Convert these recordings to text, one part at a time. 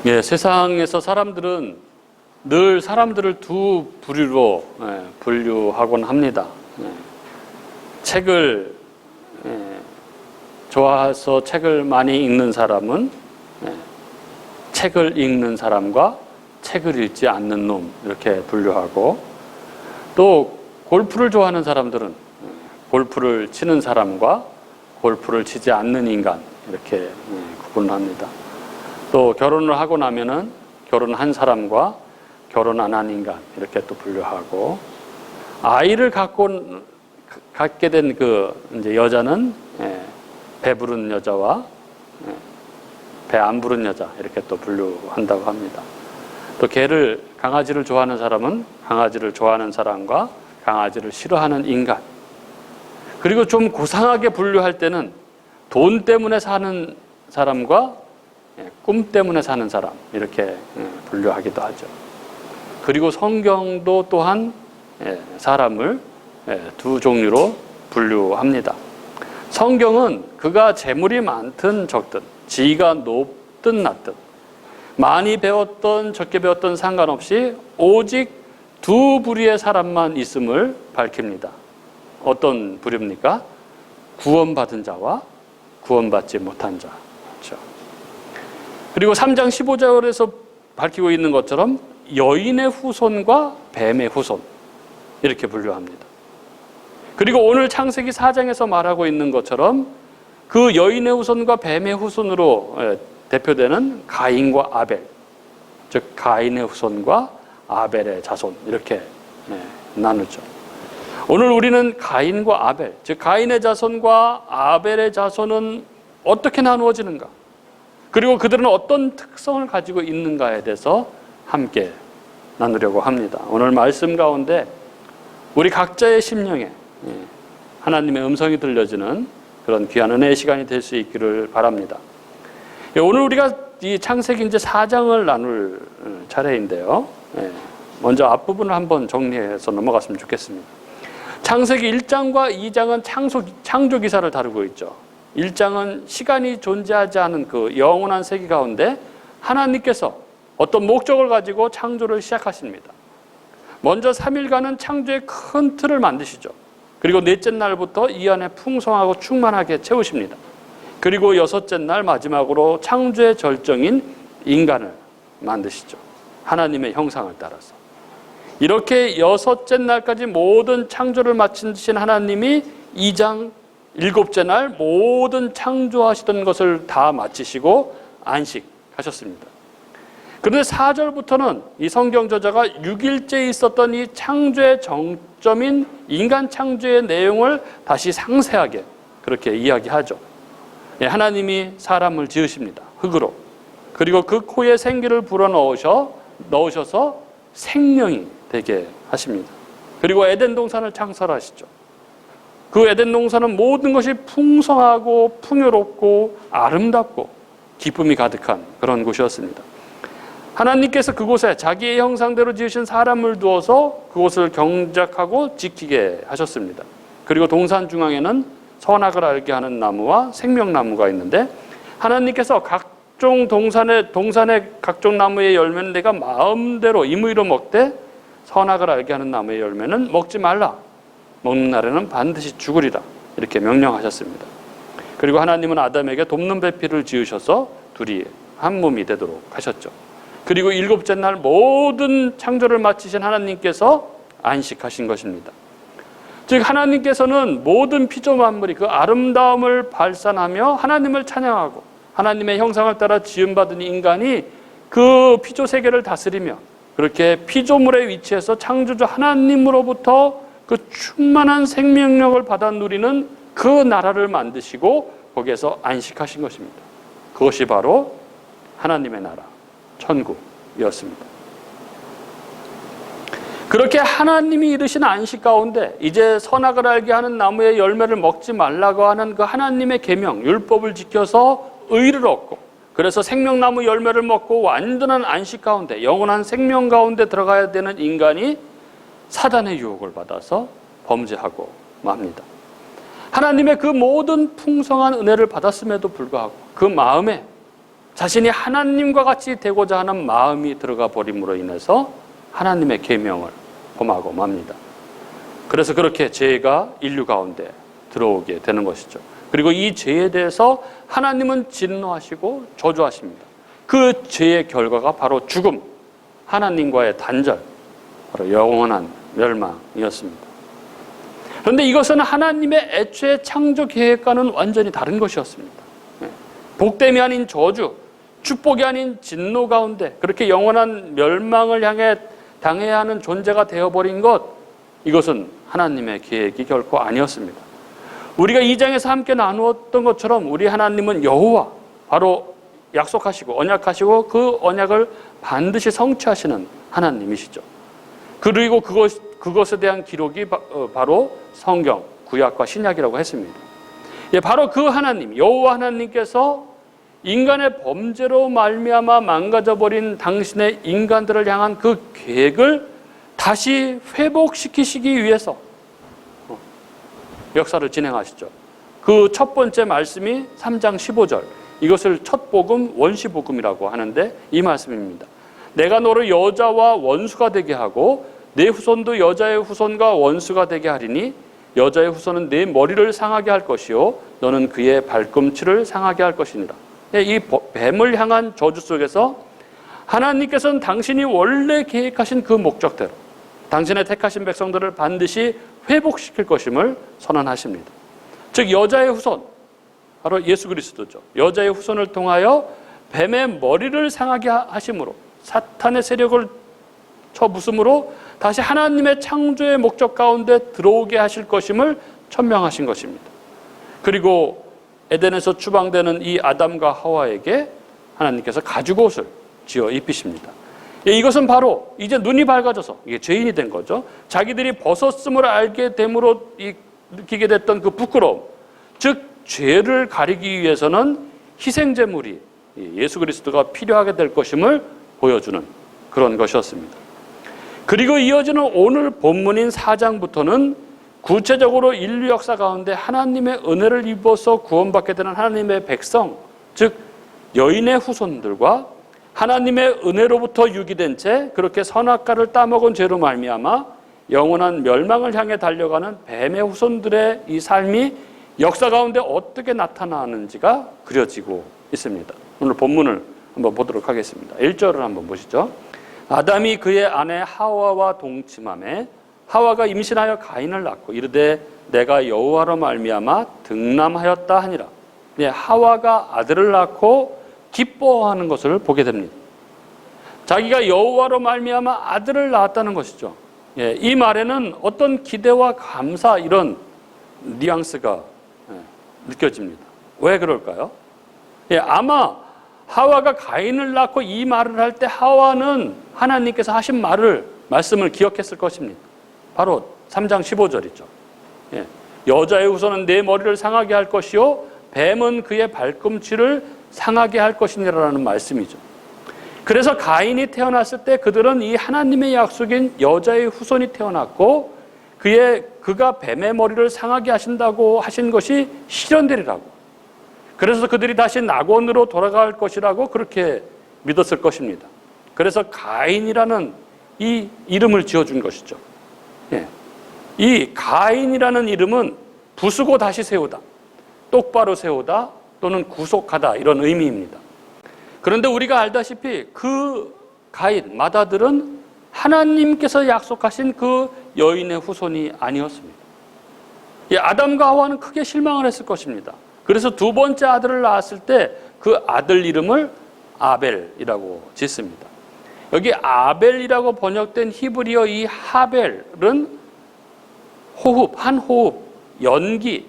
예, 세상에서 사람들은 늘 사람들을 두 부류로 분류하곤 합니다. 책을 좋아해서 책을 많이 읽는 사람은 책을 읽는 사람과 책을 읽지 않는 놈 이렇게 분류하고, 또 골프를 좋아하는 사람들은 골프를 치는 사람과 골프를 치지 않는 인간 이렇게 구분합니다. 또 결혼을 하고 나면은 결혼한 사람과 결혼 안 한 인간 이렇게 또 분류하고, 아이를 갖게 된 이제 여자는 배 부른 여자와 배 안 부른 여자 이렇게 또 분류한다고 합니다. 또 강아지를 좋아하는 사람은 강아지를 좋아하는 사람과 강아지를 싫어하는 인간, 그리고 좀 고상하게 분류할 때는 돈 때문에 사는 사람과 꿈 때문에 사는 사람 이렇게 분류하기도 하죠. 그리고 성경도 또한 사람을 두 종류로 분류합니다. 성경은 그가 재물이 많든 적든, 지위가 높든 낮든, 많이 배웠던 적게 배웠던 상관없이 오직 두 부류의 사람만 있음을 밝힙니다. 어떤 부류입니까? 구원받은 자와 구원받지 못한 자. 그렇죠? 그리고 3장 15절에서 밝히고 있는 것처럼 여인의 후손과 뱀의 후손 이렇게 분류합니다. 그리고 오늘 창세기 4장에서 말하고 있는 것처럼 그 여인의 후손과 뱀의 후손으로 대표되는 가인과 아벨, 즉 가인의 후손과 아벨의 자손 이렇게 나누죠. 오늘 우리는 가인과 아벨, 즉 가인의 자손과 아벨의 자손은 어떻게 나누어지는가, 그리고 그들은 어떤 특성을 가지고 있는가에 대해서 함께 나누려고 합니다. 오늘 말씀 가운데 우리 각자의 심령에 하나님의 음성이 들려지는 그런 귀한 은혜의 시간이 될 수 있기를 바랍니다. 오늘 우리가 이 창세기 이제 4장을 나눌 차례인데요. 먼저 앞부분을 한번 정리해서 넘어갔으면 좋겠습니다. 창세기 1장과 2장은 창조 기사를 다루고 있죠. 1장은 시간이 존재하지 않은 그 영원한 세계 가운데 하나님께서 어떤 목적을 가지고 창조를 시작하십니다. 먼저 3일간은 창조의 큰 틀을 만드시죠. 그리고 넷째 날부터 이 안에 풍성하고 충만하게 채우십니다. 그리고 여섯째 날 마지막으로 창조의 절정인 인간을 만드시죠. 하나님의 형상을 따라서. 이렇게 여섯째 날까지 모든 창조를 마치신 하나님이 2장 7째 날 모든 창조하시던 것을 다 마치시고 안식하셨습니다. 그런데 4절부터는 이 성경 저자가 6일째에 있었던 이 창조의 정점인 인간 창조의 내용을 다시 상세하게 그렇게 이야기하죠. 하나님이 사람을 지으십니다. 흙으로. 그리고 그 코에 생기를 불어넣으셔서 생명이 되게 하십니다. 그리고 에덴 동산을 창설하시죠. 그 에덴 동산은 모든 것이 풍성하고 풍요롭고 아름답고 기쁨이 가득한 그런 곳이었습니다. 하나님께서 그곳에 자기의 형상대로 지으신 사람을 두어서 그곳을 경작하고 지키게 하셨습니다. 그리고 동산 중앙에는 선악을 알게 하는 나무와 생명나무가 있는데, 하나님께서 각종 동산의 각종 나무의 열매는 내가 마음대로 임의로 먹되 선악을 알게 하는 나무의 열매는 먹지 말라. 먹는 날에는 반드시 죽으리라. 이렇게 명령하셨습니다. 그리고 하나님은 아담에게 돕는 배필을 지으셔서 둘이 한 몸이 되도록 하셨죠. 그리고 7째 날 모든 창조를 마치신 하나님께서 안식하신 것입니다. 즉 하나님께서는 모든 피조 만물이 그 아름다움을 발산하며 하나님을 찬양하고 하나님의 형상을 따라 지음받은 인간이 그 피조 세계를 다스리며 그렇게 피조물의 위치에서 창조주 하나님으로부터 그 충만한 생명력을 받아 누리는 그 나라를 만드시고 거기에서 안식하신 것입니다. 그것이 바로 하나님의 나라, 천국이었습니다. 그렇게 하나님이 이르신 안식 가운데 이제 선악을 알게 하는 나무의 열매를 먹지 말라고 하는 그 하나님의 계명, 율법을 지켜서 의를 얻고, 그래서 생명나무 열매를 먹고 완전한 안식 가운데 영원한 생명 가운데 들어가야 되는 인간이 사단의 유혹을 받아서 범죄하고 맙니다. 하나님의 그 모든 풍성한 은혜를 받았음에도 불구하고 그 마음에 자신이 하나님과 같이 되고자 하는 마음이 들어가 버림으로 인해서 하나님의 계명을 범하고 맙니다. 그래서 그렇게 죄가 인류 가운데 들어오게 되는 것이죠. 그리고 이 죄에 대해서 하나님은 진노하시고 저주하십니다. 그 죄의 결과가 바로 죽음, 하나님과의 단절, 바로 영원한 멸망이었습니다. 그런데 이것은 하나님의 애초의 창조 계획과는 완전히 다른 것이었습니다. 복됨이 아닌 저주, 축복이 아닌 진노 가운데 그렇게 영원한 멸망을 향해 당해야 하는 존재가 되어버린 것, 이것은 하나님의 계획이 결코 아니었습니다. 우리가 2장에서 함께 나누었던 것처럼 우리 하나님은 여호와, 바로 약속하시고 언약하시고 그 언약을 반드시 성취하시는 하나님이시죠. 그리고 그것에 대한 기록이 바로 성경, 구약과 신약이라고 했습니다. 바로 그 하나님, 여호와 하나님께서 인간의 범죄로 말미암아 망가져버린 당신의 인간들을 향한 그 계획을 다시 회복시키시기 위해서 역사를 진행하시죠. 그 첫 번째 말씀이 3장 15절, 이것을 첫 복음, 원시복음이라고 하는데 이 말씀입니다. 내가 너를 여자와 원수가 되게 하고 내 후손도 여자의 후손과 원수가 되게 하리니 여자의 후손은 내 머리를 상하게 할 것이요 너는 그의 발꿈치를 상하게 할 것이니라. 이 뱀을 향한 저주 속에서 하나님께서는 당신이 원래 계획하신 그 목적대로 당신의 택하신 백성들을 반드시 회복시킬 것임을 선언하십니다. 즉 여자의 후손, 바로 예수 그리스도죠. 여자의 후손을 통하여 뱀의 머리를 상하게 하심으로, 사탄의 세력을 쳐부숨으로 다시 하나님의 창조의 목적 가운데 들어오게 하실 것임을 천명하신 것입니다. 그리고 에덴에서 추방되는 이 아담과 하와에게 하나님께서 가죽옷을 지어 입히십니다. 이것은 바로 이제 눈이 밝아져서 이게 죄인이 된 거죠. 자기들이 벗었음을 알게 됨으로 느끼게 됐던 그 부끄러움, 즉 죄를 가리기 위해서는 희생제물이 예수 그리스도가 필요하게 될 것임을 보여주는 그런 것이었습니다. 그리고 이어지는 오늘 본문인 4장부터는 구체적으로 인류 역사 가운데 하나님의 은혜를 입어서 구원받게 되는 하나님의 백성, 즉 여인의 후손들과 하나님의 은혜로부터 유기된 채 그렇게 선악과를 따먹은 죄로 말미암아 영원한 멸망을 향해 달려가는 뱀의 후손들의 이 삶이 역사 가운데 어떻게 나타나는지가 그려지고 있습니다. 오늘 본문을 한번 보도록 하겠습니다. 1절을 한번 보시죠. 아담이 그의 아내 하와와 동침하매 하와가 임신하여 가인을 낳고 이르되 내가 여호와로 말미암아 등남하였다 하니라. 하와가 아들을 낳고 기뻐하는 것을 보게 됩니다. 자기가 여호와로 말미암아 아들을 낳았다는 것이죠. 이 말에는 어떤 기대와 감사, 이런 뉘앙스가 느껴집니다. 왜 그럴까요? 아마 하와가 가인을 낳고 이 말을 할 때 하와는 하나님께서 하신 말씀을 기억했을 것입니다. 바로 3장 15절이죠. 여자의 후손은 내 머리를 상하게 할 것이요 뱀은 그의 발꿈치를 상하게 할 것이니라는 말씀이죠. 그래서 가인이 태어났을 때 그들은 이 하나님의 약속인 여자의 후손이 태어났고 그가 뱀의 머리를 상하게 하신다고 하신 것이 실현되리라고, 그래서 그들이 다시 낙원으로 돌아갈 것이라고 그렇게 믿었을 것입니다. 그래서 가인이라는 이 이름을 지어준 것이죠. 이 가인이라는 이름은 부수고 다시 세우다, 똑바로 세우다 또는 구속하다, 이런 의미입니다. 그런데 우리가 알다시피 그 가인, 맏아들은 하나님께서 약속하신 그 여인의 후손이 아니었습니다. 아담과 하와는 크게 실망을 했을 것입니다. 그래서 두 번째 아들을 낳았을 때 그 아들 이름을 아벨이라고 짓습니다. 여기 아벨이라고 번역된 히브리어 이 하벨은 호흡, 한 호흡, 연기,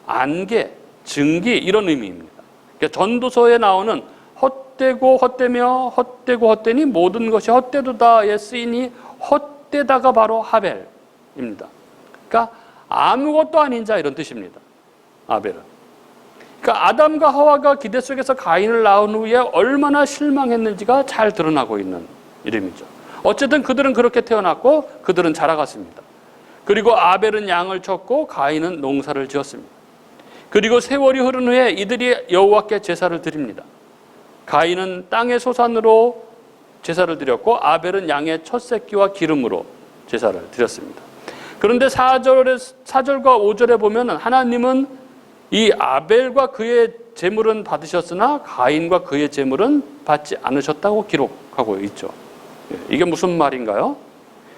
안개, 증기, 이런 의미입니다. 그러니까 전도서에 나오는 헛되고 헛되며 헛되고 헛되니 모든 것이 헛되도다에 쓰이니 헛되다가 바로 하벨입니다. 그러니까 아무것도 아닌 자, 이런 뜻입니다. 아벨은. 그러니까 아담과 하와가 기대 속에서 가인을 낳은 후에 얼마나 실망했는지가 잘 드러나고 있는 이름이죠. 어쨌든 그들은 그렇게 태어났고 그들은 자라갔습니다. 그리고 아벨은 양을 쳤고 가인은 농사를 지었습니다. 그리고 세월이 흐른 후에 이들이 여호와께 제사를 드립니다. 가인은 땅의 소산으로 제사를 드렸고 아벨은 양의 첫 새끼와 기름으로 제사를 드렸습니다. 그런데 4절과 5절에 보면 하나님은 이 아벨과 그의 제물은 받으셨으나 가인과 그의 제물은 받지 않으셨다고 기록하고 있죠. 이게 무슨 말인가요?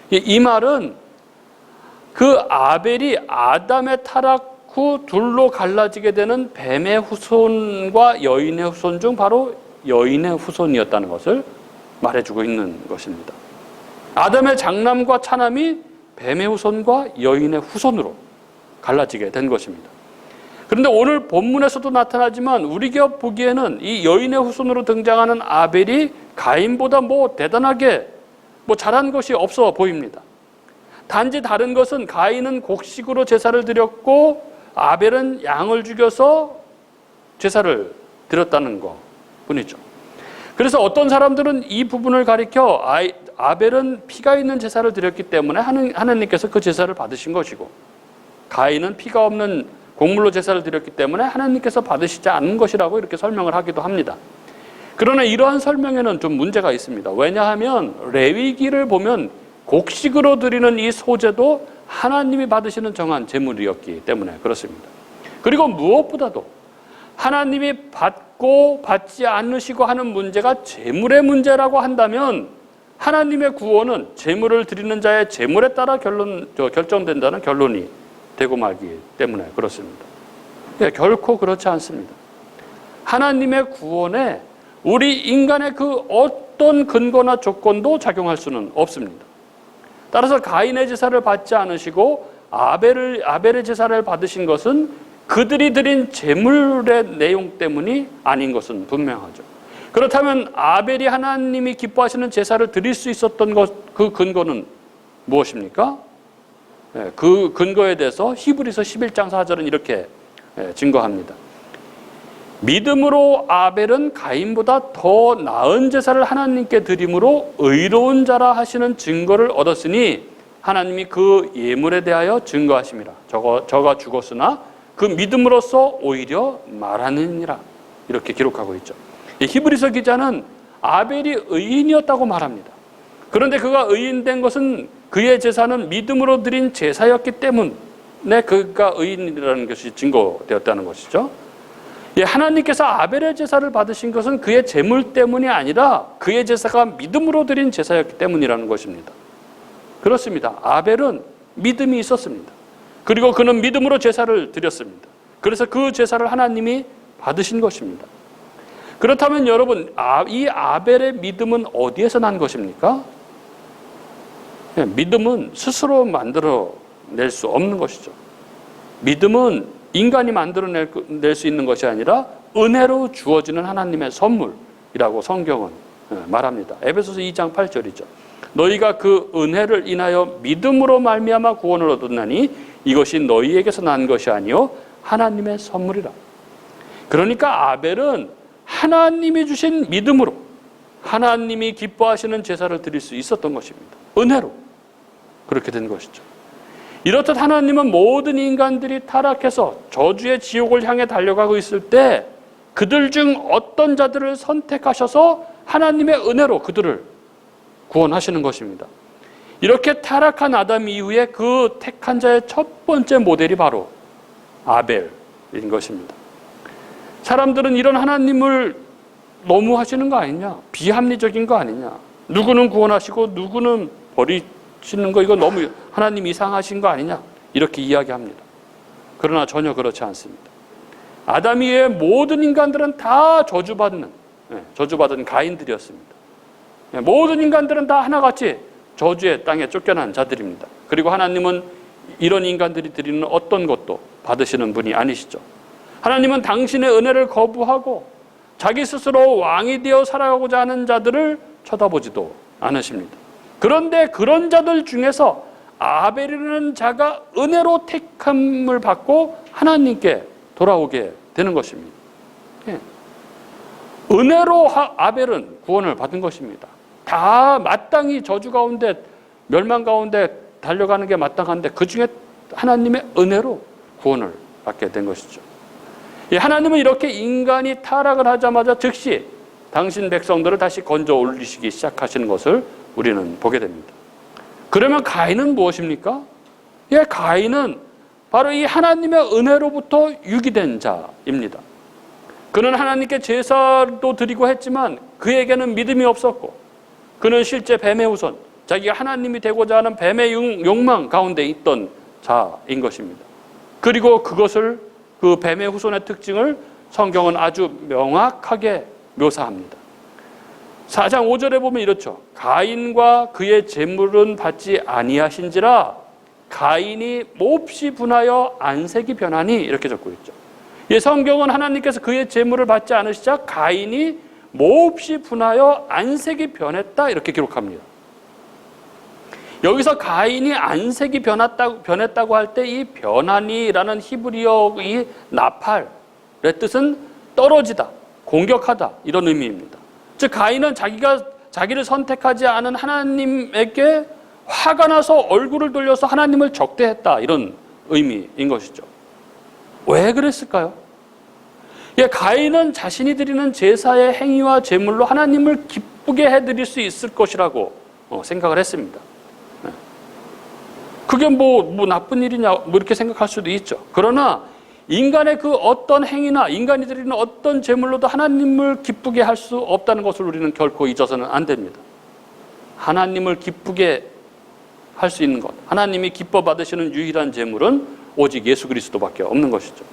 이 말은 그 아벨이 아담의 타락 후 둘로 갈라지게 되는 뱀의 후손과 여인의 후손 중 바로 여인의 후손이었다는 것을 말해주고 있는 것입니다. 아담의 장남과 차남이 뱀의 후손과 여인의 후손으로 갈라지게 된 것입니다. 그런데 오늘 본문에서도 나타나지만 우리가 보기에는 이 여인의 후손으로 등장하는 아벨이 가인보다 대단하게 잘한 것이 없어 보입니다. 단지 다른 것은 가인은 곡식으로 제사를 드렸고 아벨은 양을 죽여서 제사를 드렸다는 것 뿐이죠. 그래서 어떤 사람들은 이 부분을 가리켜 아벨은 피가 있는 제사를 드렸기 때문에 하나님께서 그 제사를 받으신 것이고 가인은 피가 없는 곡물로 제사를 드렸기 때문에 하나님께서 받으시지 않은 것이라고 이렇게 설명을 하기도 합니다. 그러나 이러한 설명에는 좀 문제가 있습니다. 왜냐하면 레위기를 보면 곡식으로 드리는 이 소제도 하나님이 받으시는 정한 제물이었기 때문에 그렇습니다. 그리고 무엇보다도 하나님이 받고 받지 않으시고 하는 문제가 제물의 문제라고 한다면 하나님의 구원은 제물을 드리는 자의 제물에 따라 결정된다는 결론이 되고 말기 때문에 그렇습니다. 결코 그렇지 않습니다. 하나님의 구원에 우리 인간의 그 어떤 근거나 조건도 작용할 수는 없습니다. 따라서 가인의 제사를 받지 않으시고 아벨의 제사를 받으신 것은 그들이 드린 제물의 내용 때문이 아닌 것은 분명하죠. 그렇다면 아벨이 하나님이 기뻐하시는 제사를 드릴 수 있었던 그 근거는 무엇입니까? 그 근거에 대해서 히브리서 11장 4절은 이렇게 증거합니다. 믿음으로 아벨은 가인보다 더 나은 제사를 하나님께 드림으로 의로운 자라 하시는 증거를 얻었으니 하나님이 그 예물에 대하여 증거하심이라. 저가 죽었으나 그 믿음으로써 오히려 말하느니라. 이렇게 기록하고 있죠. 이 히브리서 기자는 아벨이 의인이었다고 말합니다. 그런데 그가 의인된 것은 그의 제사는 믿음으로 드린 제사였기 때문에 그가 의인이라는 것이 증거되었다는 것이죠. 하나님께서 아벨의 제사를 받으신 것은 그의 제물 때문이 아니라 그의 제사가 믿음으로 드린 제사였기 때문이라는 것입니다. 그렇습니다. 아벨은 믿음이 있었습니다. 그리고 그는 믿음으로 제사를 드렸습니다. 그래서 그 제사를 하나님이 받으신 것입니다. 그렇다면 여러분, 이 아벨의 믿음은 어디에서 난 것입니까? 믿음은 스스로 만들어낼 수 없는 것이죠. 믿음은 인간이 만들어낼 수 있는 것이 아니라 은혜로 주어지는 하나님의 선물이라고 성경은 말합니다. 에베소서 2장 8절이죠. 너희가 그 은혜를 인하여 믿음으로 말미암아 구원을 얻었나니 이것이 너희에게서 난 것이 아니요 하나님의 선물이라. 그러니까 아벨은 하나님이 주신 믿음으로 하나님이 기뻐하시는 제사를 드릴 수 있었던 것입니다. 은혜로 그렇게 된 것이죠. 이렇듯 하나님은 모든 인간들이 타락해서 저주의 지옥을 향해 달려가고 있을 때 그들 중 어떤 자들을 선택하셔서 하나님의 은혜로 그들을 구원하시는 것입니다. 이렇게 타락한 아담 이후에 그 택한 자의 첫 번째 모델이 바로 아벨인 것입니다. 사람들은 이런 하나님을 너무 하시는 거 아니냐? 비합리적인 거 아니냐? 누구는 구원하시고 누구는 버리시는 거 이거 너무 하나님 이상하신 거 아니냐? 이렇게 이야기합니다. 그러나 전혀 그렇지 않습니다. 아담 이외의 모든 인간들은 다 저주받은 가인들이었습니다. 모든 인간들은 다 하나같이 저주의 땅에 쫓겨난 자들입니다. 그리고 하나님은 이런 인간들이 드리는 어떤 것도 받으시는 분이 아니시죠. 하나님은 당신의 은혜를 거부하고 자기 스스로 왕이 되어 살아가고자 하는 자들을 쳐다보지도 않으십니다. 그런데 그런 자들 중에서 아벨이라는 자가 은혜로 택함을 받고 하나님께 돌아오게 되는 것입니다. 은혜로 아벨은 구원을 받은 것입니다. 다 마땅히 저주 가운데 멸망 가운데 달려가는 게 마땅한데 그 중에 하나님의 은혜로 구원을 받게 된 것이죠. 하나님은 이렇게 인간이 타락을 하자마자 즉시 당신 백성들을 다시 건져 올리시기 시작하시는 것을 우리는 보게 됩니다. 그러면 가인은 무엇입니까? 가인은 바로 이 하나님의 은혜로부터 유기된 자입니다. 그는 하나님께 제사도 드리고 했지만 그에게는 믿음이 없었고, 그는 실제 뱀의 후손, 자기가 하나님이 되고자 하는 뱀의 욕망 가운데 있던 자인 것입니다. 그리고 그 뱀의 후손의 특징을 성경은 아주 명확하게 묘사합니다. 4장 5절에 보면 이렇죠. 가인과 그의 재물은 받지 아니하신지라 가인이 몹시 분하여 안색이 변하니, 이렇게 적고 있죠. 이 성경은 하나님께서 그의 재물을 받지 않으시자 가인이 몹시 분하여 안색이 변했다, 이렇게 기록합니다. 여기서 가인이 안색이 변했다고 할 때 이 변하니라는 히브리어 이 나팔의 뜻은 떨어지다, 공격하다, 이런 의미입니다. 즉 가인은 자기를 선택하지 않은 하나님에게 화가 나서 얼굴을 돌려서 하나님을 적대했다, 이런 의미인 것이죠. 왜 그랬을까요? 가인은 자신이 드리는 제사의 행위와 제물로 하나님을 기쁘게 해드릴 수 있을 것이라고 생각을 했습니다. 그게 뭐 나쁜 일이냐, 이렇게 생각할 수도 있죠. 그러나 인간의 그 어떤 행위나 인간이 드리는 어떤 제물로도 하나님을 기쁘게 할 수 없다는 것을 우리는 결코 잊어서는 안 됩니다. 하나님을 기쁘게 할 수 있는 것, 하나님이 기뻐 받으시는 유일한 제물은 오직 예수 그리스도밖에 없는 것이죠.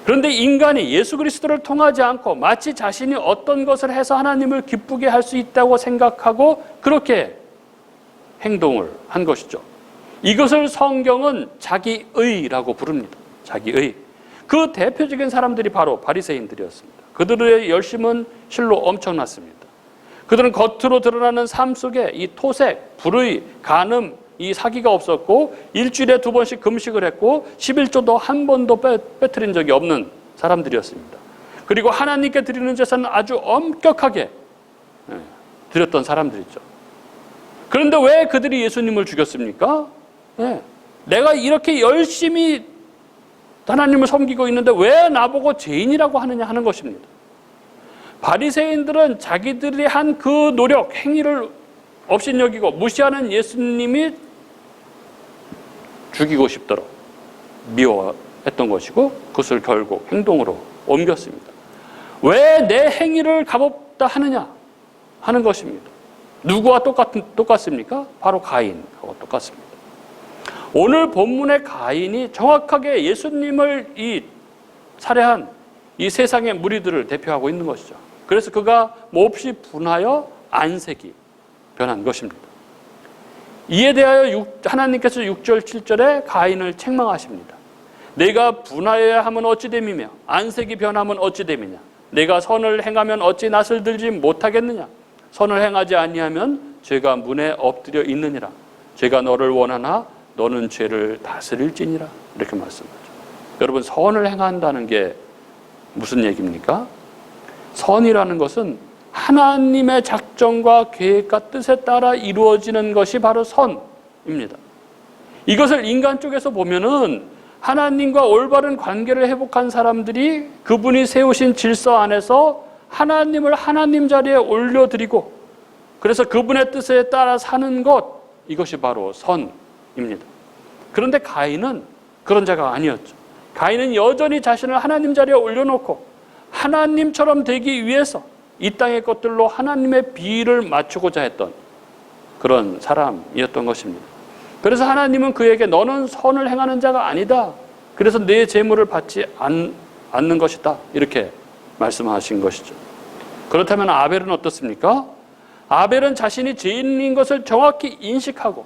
그런데 인간이 예수 그리스도를 통하지 않고 마치 자신이 어떤 것을 해서 하나님을 기쁘게 할 수 있다고 생각하고 그렇게 행동을 한 것이죠. 이것을 성경은 자기의라고 부릅니다. 자기의. 그 대표적인 사람들이 바로 바리새인들이었습니다. 그들의 열심은 실로 엄청났습니다. 그들은 겉으로 드러나는 삶 속에 이 토색, 불의, 간음, 이 사기가 없었고, 일주일에 2번씩 금식을 했고 11조도 한 번도 빼뜨린 적이 없는 사람들이었습니다. 그리고 하나님께 드리는 제사는 아주 엄격하게 드렸던 사람들이죠. 그런데 왜 그들이 예수님을 죽였습니까? 내가 이렇게 열심히 하나님을 섬기고 있는데 왜 나보고 죄인이라고 하느냐 하는 것입니다. 바리새인들은 자기들이 한 그 노력, 행위를 업신여기고 무시하는 예수님이 죽이고 싶도록 미워했던 것이고, 그것을 결국 행동으로 옮겼습니다. 왜 내 행위를 값없다 하느냐 하는 것입니다. 누구와 똑같습니까? 바로 가인하고 똑같습니다. 오늘 본문의 가인이 정확하게 예수님을 살해한 이 세상의 무리들을 대표하고 있는 것이죠. 그래서 그가 몹시 분하여 안색이 변한 것입니다. 이에 대하여 하나님께서 6절 7절에 가인을 책망하십니다. 내가 분하여야 하면 어찌 됨이며 안색이 변하면 어찌 됨이냐. 내가 선을 행하면 어찌 낯을 들지 못하겠느냐. 선을 행하지 아니하면 죄가 문에 엎드려 있느니라. 죄가 너를 원하나 너는 죄를 다스릴지니라. 이렇게 말씀하죠. 여러분, 선을 행한다는 게 무슨 얘기입니까? 선이라는 것은 하나님의 작정과 계획과 뜻에 따라 이루어지는 것이 바로 선입니다. 이것을 인간 쪽에서 보면은 하나님과 올바른 관계를 회복한 사람들이 그분이 세우신 질서 안에서 하나님을 하나님 자리에 올려드리고, 그래서 그분의 뜻에 따라 사는 것, 이것이 바로 선입니다. 그런데 가인은 그런 자가 아니었죠. 가인은 여전히 자신을 하나님 자리에 올려놓고 하나님처럼 되기 위해서 이 땅의 것들로 하나님의 비위를 맞추고자 했던 그런 사람이었던 것입니다. 그래서 하나님은 그에게 너는 선을 행하는 자가 아니다. 그래서 내 재물을 받지 않는 것이다. 이렇게 말씀하신 것이죠. 그렇다면 아벨은 어떻습니까? 아벨은 자신이 죄인인 것을 정확히 인식하고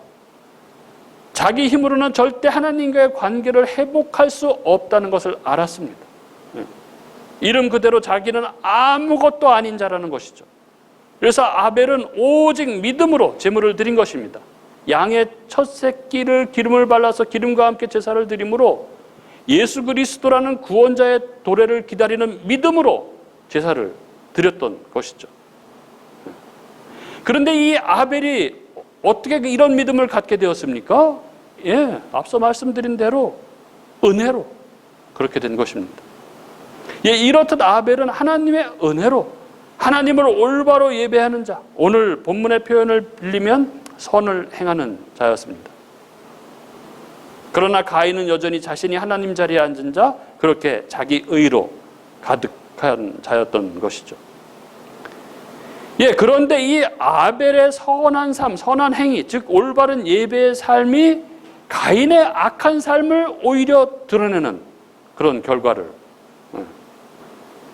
자기 힘으로는 절대 하나님과의 관계를 회복할 수 없다는 것을 알았습니다. 이름 그대로 자기는 아무것도 아닌 자라는 것이죠. 그래서 아벨은 오직 믿음으로 제물을 드린 것입니다. 양의 첫 새끼를 기름을 발라서 기름과 함께 제사를 드림으로 예수 그리스도라는 구원자의 도래를 기다리는 믿음으로 제사를 드렸던 것이죠. 그런데 이 아벨이 어떻게 이런 믿음을 갖게 되었습니까? 앞서 말씀드린 대로 은혜로 그렇게 된 것입니다. 이렇듯 아벨은 하나님의 은혜로 하나님을 올바로 예배하는 자, 오늘 본문의 표현을 빌리면 선을 행하는 자였습니다. 그러나 가인은 여전히 자신이 하나님 자리에 앉은 자, 그렇게 자기 의로 가득한 자였던 것이죠. 그런데 이 아벨의 선한 삶, 선한 행위, 즉 올바른 예배의 삶이 가인의 악한 삶을 오히려 드러내는 그런 결과를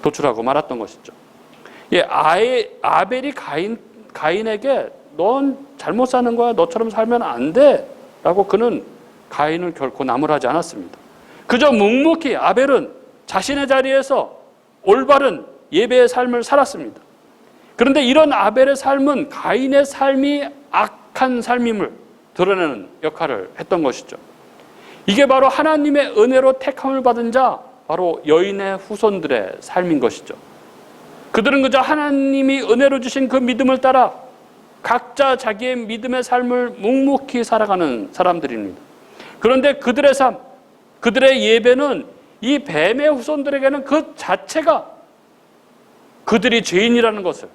도출하고 말았던 것이죠. 아벨이 가인에게 넌 잘못 사는 거야, 너처럼 살면 안 돼 라고 그는 가인을 결코 나무라지 않았습니다. 그저 묵묵히 아벨은 자신의 자리에서 올바른 예배의 삶을 살았습니다. 그런데 이런 아벨의 삶은 가인의 삶이 악한 삶임을 드러내는 역할을 했던 것이죠. 이게 바로 하나님의 은혜로 택함을 받은 자, 바로 여인의 후손들의 삶인 것이죠. 그들은 그저 하나님이 은혜로 주신 그 믿음을 따라 각자 자기의 믿음의 삶을 묵묵히 살아가는 사람들입니다. 그런데 그들의 삶, 그들의 예배는 이 뱀의 후손들에게는 그 자체가 그들이 죄인이라는 것을,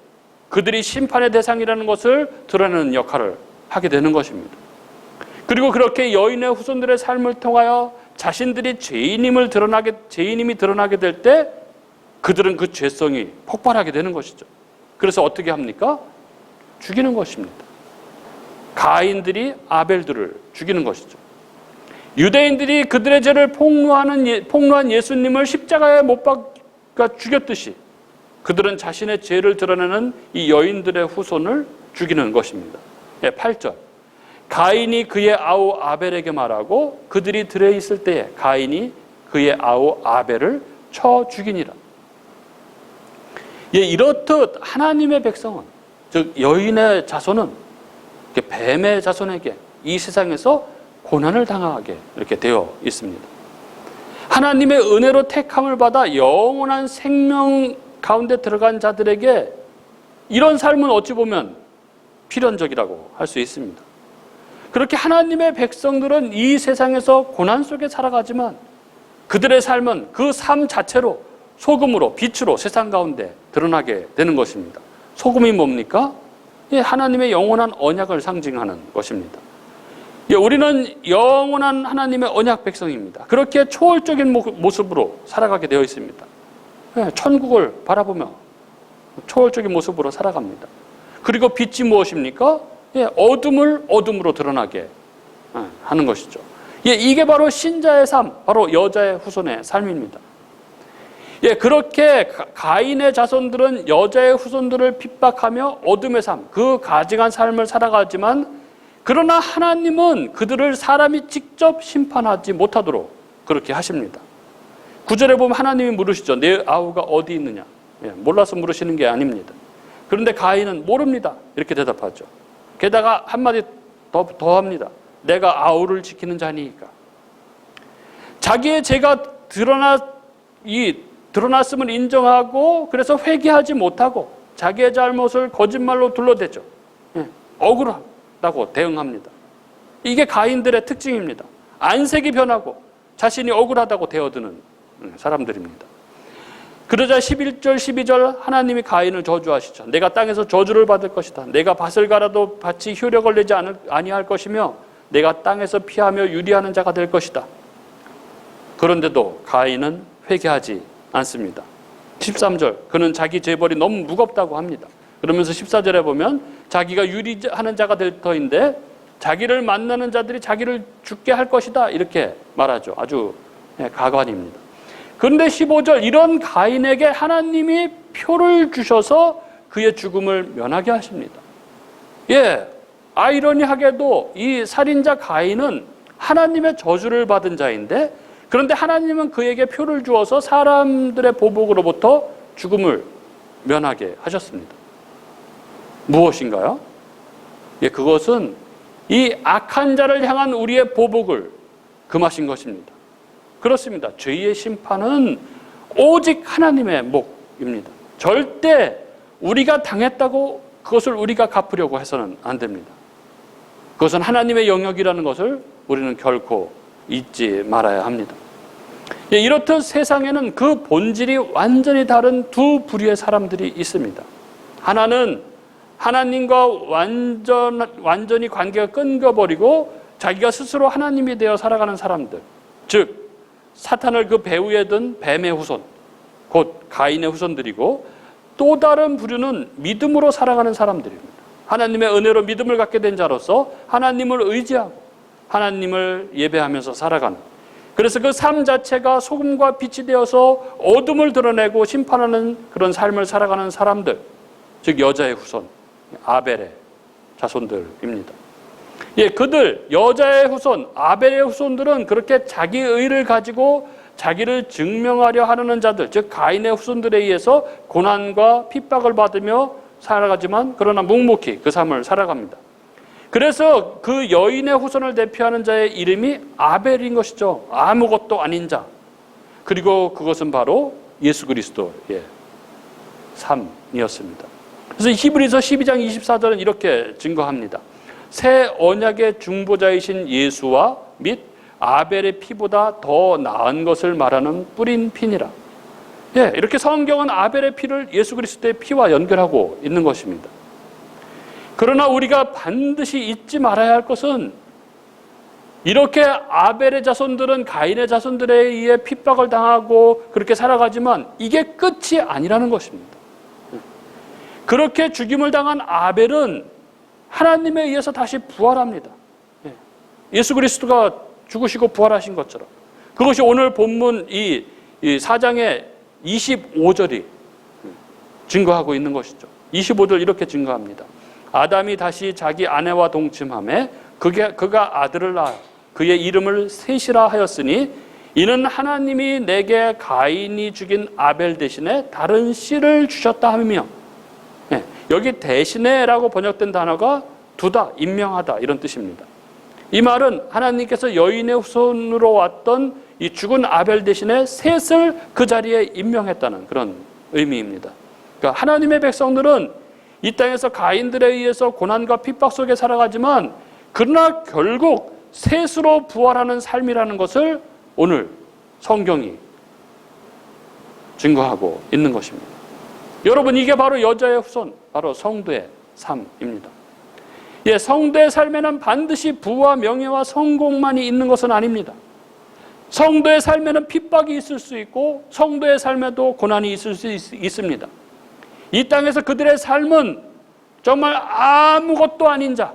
그들이 심판의 대상이라는 것을 드러내는 역할을 하게 되는 것입니다. 그리고 그렇게 여인의 후손들의 삶을 통하여 자신들이 죄인임이 드러나게 될 때 그들은 그 죄성이 폭발하게 되는 것이죠. 그래서 어떻게 합니까? 죽이는 것입니다. 가인들이 아벨들을 죽이는 것이죠. 유대인들이 그들의 죄를 폭로한 예수님을 십자가에 못 박아 죽였듯이 그들은 자신의 죄를 드러내는 이 여인들의 후손을 죽이는 것입니다. 8절. 가인이 그의 아우 아벨에게 말하고 그들이 들에 있을 때에 가인이 그의 아우 아벨을 쳐 죽이니라. 이렇듯 하나님의 백성은, 즉 여인의 자손은 뱀의 자손에게 이 세상에서 고난을 당하게 이렇게 되어 있습니다. 하나님의 은혜로 택함을 받아 영원한 생명 가운데 들어간 자들에게 이런 삶은 어찌 보면 필연적이라고 할 수 있습니다. 그렇게 하나님의 백성들은 이 세상에서 고난 속에 살아가지만 그들의 삶은 그 삶 자체로 소금으로, 빛으로 세상 가운데 드러나게 되는 것입니다. 소금이 뭡니까? 하나님의 영원한 언약을 상징하는 것입니다. 우리는 영원한 하나님의 언약 백성입니다. 그렇게 초월적인 모습으로 살아가게 되어 있습니다. 천국을 바라보며 초월적인 모습으로 살아갑니다. 그리고 빛이 무엇입니까? 어둠을 어둠으로 드러나게 하는 것이죠. 이게 바로 신자의 삶, 바로 여자의 후손의 삶입니다. 그렇게 가인의 자손들은 여자의 후손들을 핍박하며 어둠의 삶, 그 가증한 삶을 살아가지만 그러나 하나님은 그들을 사람이 직접 심판하지 못하도록 그렇게 하십니다. 9절에 보면 하나님이 물으시죠. 내 아우가 어디 있느냐? 몰라서 물으시는 게 아닙니다. 그런데 가인은 모릅니다. 이렇게 대답하죠. 게다가 한마디 더 합니다. 내가 아우를 지키는 자니까. 자기의 죄가 드러났음을 인정하고 그래서 회개하지 못하고 자기의 잘못을 거짓말로 둘러대죠. 억울하다고 대응합니다. 이게 가인들의 특징입니다. 안색이 변하고 자신이 억울하다고 대어드는 사람들입니다. 그러자 11절 12절 하나님이 가인을 저주하시죠. 내가 땅에서 저주를 받을 것이다. 내가 밭을 갈아도 밭이 효력을 내지 아니할 것이며 내가 땅에서 피하며 유리하는 자가 될 것이다. 그런데도 가인은 회개하지 않습니다. 13절 그는 자기 죄벌이 너무 무겁다고 합니다. 그러면서 14절에 보면 자기가 유리하는 자가 될 터인데 자기를 만나는 자들이 자기를 죽게 할 것이다 이렇게 말하죠. 아주 가관입니다. 그런데 15절 이런 가인에게 하나님이 표를 주셔서 그의 죽음을 면하게 하십니다. 아이러니하게도 이 살인자 가인은 하나님의 저주를 받은 자인데 그런데 하나님은 그에게 표를 주어서 사람들의 보복으로부터 죽음을 면하게 하셨습니다. 무엇인가요? 그것은 이 악한 자를 향한 우리의 보복을 금하신 것입니다. 그렇습니다. 죄의 심판은 오직 하나님의 몫입니다. 절대 우리가 당했다고 그것을 우리가 갚으려고 해서는 안 됩니다. 그것은 하나님의 영역이라는 것을 우리는 결코 잊지 말아야 합니다. 이렇듯 세상에는 그 본질이 완전히 다른 두 부류의 사람들이 있습니다. 하나는 하나님과 완전히 관계가 끊겨버리고 자기가 스스로 하나님이 되어 살아가는 사람들, 즉 사탄을 그 배후에 둔 뱀의 후손, 곧 가인의 후손들이고, 또 다른 부류는 믿음으로 살아가는 사람들입니다. 하나님의 은혜로 믿음을 갖게 된 자로서 하나님을 의지하고 하나님을 예배하면서 살아가는, 그래서 그 삶 자체가 소금과 빛이 되어서 어둠을 드러내고 심판하는 그런 삶을 살아가는 사람들, 즉 여자의 후손, 아벨의 자손들입니다. 그들, 여자의 후손, 아벨의 후손들은 그렇게 자기 의를 가지고 자기를 증명하려 하려는 자들, 즉 가인의 후손들에 의해서 고난과 핍박을 받으며 살아가지만 그러나 묵묵히 그 삶을 살아갑니다. 그래서 그 여인의 후손을 대표하는 자의 이름이 아벨인 것이죠. 아무것도 아닌 자. 그리고 그것은 바로 예수 그리스도의 삶이었습니다. 그래서 히브리서 12장 24절은 이렇게 증거합니다. 새 언약의 중보자이신 예수와 및 아벨의 피보다 더 나은 것을 말하는 뿌린 피니라. 이렇게 성경은 아벨의 피를 예수 그리스도의 피와 연결하고 있는 것입니다. 그러나 우리가 반드시 잊지 말아야 할 것은, 이렇게 아벨의 자손들은 가인의 자손들에 의해 핍박을 당하고 그렇게 살아가지만 이게 끝이 아니라는 것입니다. 그렇게 죽임을 당한 아벨은 하나님에 의해서 다시 부활합니다. 예수 그리스도가 죽으시고 부활하신 것처럼. 그것이 오늘 본문 이 4장의 25절이 증거하고 있는 것이죠. 25절 이렇게 증거합니다. 아담이 다시 자기 아내와 동침하매 그가 아들을 낳아 그의 이름을 셋이라 하였으니 이는 하나님이 내게 가인이 죽인 아벨 대신에 다른 씨를 주셨다 하며, 여기 대신에라고 번역된 단어가 두다, 임명하다 이런 뜻입니다. 이 말은 하나님께서 여인의 후손으로 왔던 이 죽은 아벨 대신에 셋을 그 자리에 임명했다는 그런 의미입니다. 그러니까 하나님의 백성들은 이 땅에서 가인들에 의해서 고난과 핍박 속에 살아가지만 그러나 결국 셋으로 부활하는 삶이라는 것을 오늘 성경이 증거하고 있는 것입니다. 여러분, 이게 바로 여자의 후손, 바로 성도의 삶입니다. 성도의 삶에는 반드시 부와 명예와 성공만이 있는 것은 아닙니다. 성도의 삶에는 핍박이 있을 수 있고 성도의 삶에도 고난이 있을 수 있습니다. 이 땅에서 그들의 삶은 정말 아무것도 아닌 자,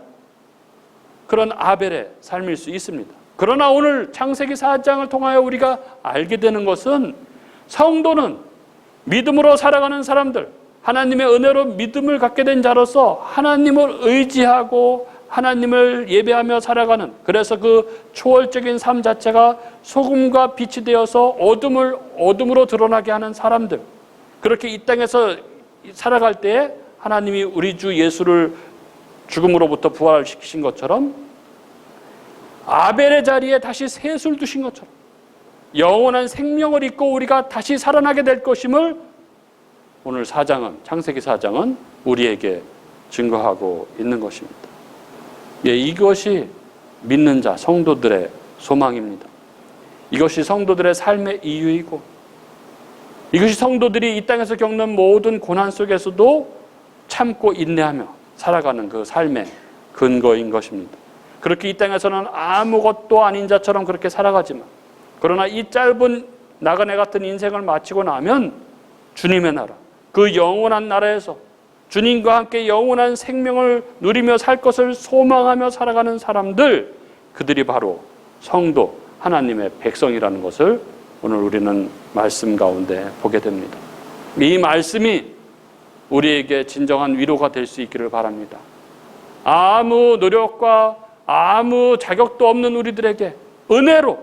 그런 아벨의 삶일 수 있습니다. 그러나 오늘 창세기 4장을 통하여 우리가 알게 되는 것은, 성도는 믿음으로 살아가는 사람들, 하나님의 은혜로 믿음을 갖게 된 자로서 하나님을 의지하고 하나님을 예배하며 살아가는, 그래서 그 초월적인 삶 자체가 소금과 빛이 되어서 어둠을 어둠으로 드러나게 하는 사람들, 그렇게 이 땅에서 살아갈 때에 하나님이 우리 주 예수를 죽음으로부터 부활시키신 것처럼 아벨의 자리에 다시 셋을 두신 것처럼 영원한 생명을 잊고 우리가 다시 살아나게 될 것임을 오늘 4장은, 창세기 4장은 우리에게 증거하고 있는 것입니다. 이것이 믿는 자, 성도들의 소망입니다. 이것이 성도들의 삶의 이유이고, 이것이 성도들이 이 땅에서 겪는 모든 고난 속에서도 참고 인내하며 살아가는 그 삶의 근거인 것입니다. 그렇게 이 땅에서는 아무것도 아닌 자처럼 그렇게 살아가지만, 그러나 이 짧은 나그네 같은 인생을 마치고 나면 주님의 나라, 그 영원한 나라에서 주님과 함께 영원한 생명을 누리며 살 것을 소망하며 살아가는 사람들, 그들이 바로 성도, 하나님의 백성이라는 것을 오늘 우리는 말씀 가운데 보게 됩니다. 이 말씀이 우리에게 진정한 위로가 될 수 있기를 바랍니다. 아무 노력과 아무 자격도 없는 우리들에게 은혜로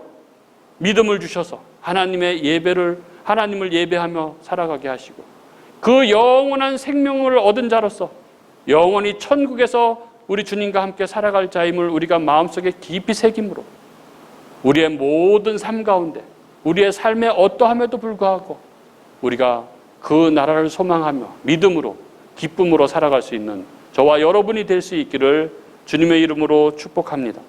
믿음을 주셔서 하나님의 하나님을 예배하며 살아가게 하시고, 그 영원한 생명을 얻은 자로서 영원히 천국에서 우리 주님과 함께 살아갈 자임을 우리가 마음속에 깊이 새김으로 우리의 모든 삶 가운데, 우리의 삶의 어떠함에도 불구하고 우리가 그 나라를 소망하며 믿음으로, 기쁨으로 살아갈 수 있는 저와 여러분이 될 수 있기를 주님의 이름으로 축복합니다.